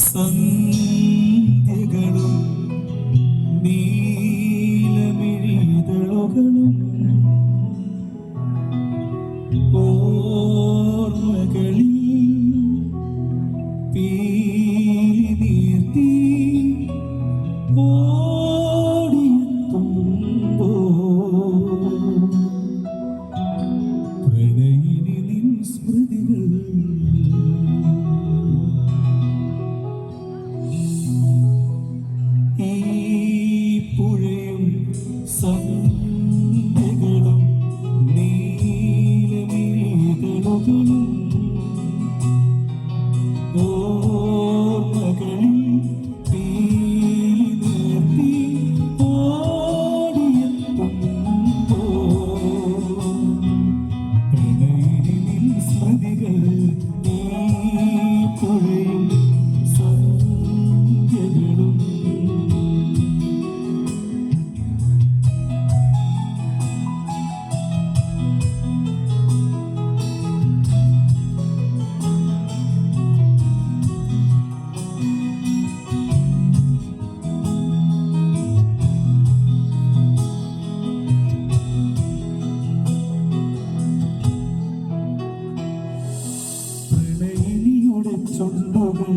സന്ധ്യകളും നീലമിഴിതളുകളും ഓർമ്മകളിൽ പീനീർത്തി ഓടിയെത്തുമ്പോ പ്രണയിനി നിൻ സ്മൃതികൾ ഈ പുഴയും സന്ധ്യകളും നീലമിഴിതളുകളും ഓർമ്മകളിൽ പീലി നിർത്തി ഓടിയെത്തുമ്പോ പ്രണയിനി നിൻ സ്മൃതികൾ ഈ പുഴയും സന്ധ്യകളും ചുണ്ടുകൾ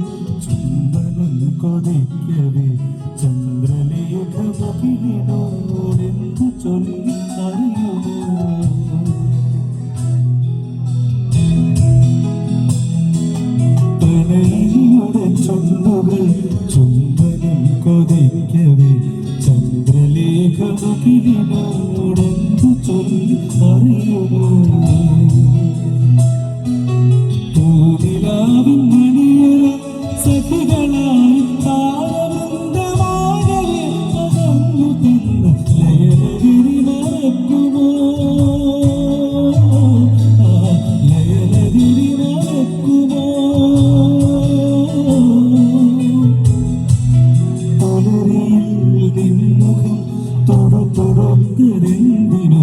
ചുംബനം കൊതിക്കവേ ചന്ദ്രലേഖമുഖിനോടെന്തു ചൊല്ലി അറിയുമോ പ്രണയിനിയുടെ ചുണ്ടുകൾ ചുംബനം കൊതിക്കവേ ചന്ദ്രലേഖമുഖിനോടെന്തു ചൊല്ലി അറിയുമോ പൂനിലാവിൻ മണിയറ സഖികളായി താരവൃന്ദമാകവേ പകർന്നു തന്ന ലയലഗിരി മറക്കുമോ ലയലഗിരി മറക്കുമോ പുലരിയിൽ നിൻമുഖം തുറന്നെന്തിനോ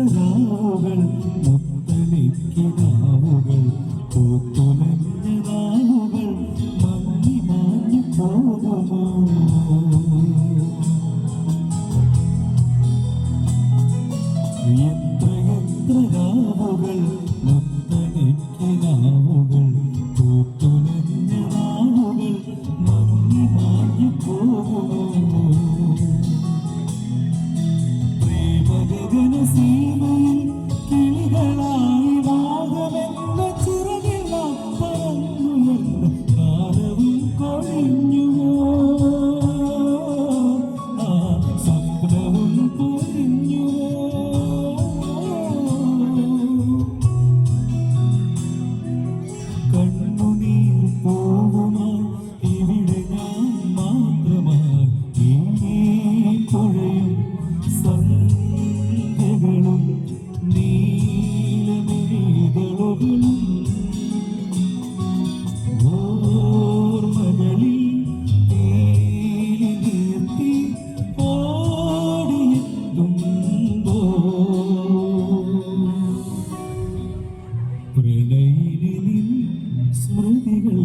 രാവുകൾ മുത്തലിക്കിനാവുകൾ പൂത്തുലഞ്ഞ നാവുകൾ മങ്ങി മാഞ്ഞു പോകുമോ എത്ര രാവുകൾ മുത്തലിക്കിനാവുകൾ പൂത്തുലഞ്ഞ നാവുകൾ മങ്ങി മാഞ്ഞു പോകുമോ സീമയിൽ കിളികളായി വാഗമെന്ന ചിറകിലാം പറന്നുയർന്ന കാലവും കൊഴിഞ്ഞുവോ ആ സ്വപ്നവും പൊരിഞ്ഞുവോ കണ്ണുനീർ പോവുമായി ഇവിടെ ഞാൻ മാത്രമായി ഈ പുഴയും സന്ധ്യകളും നീലമിഴിതളുകളും ഓർമ്മകളിൽ പീലി നിർത്തി ഓടിയെത്തുമ്പോ പ്രണയിനി നിൻ സ്മൃതികൾ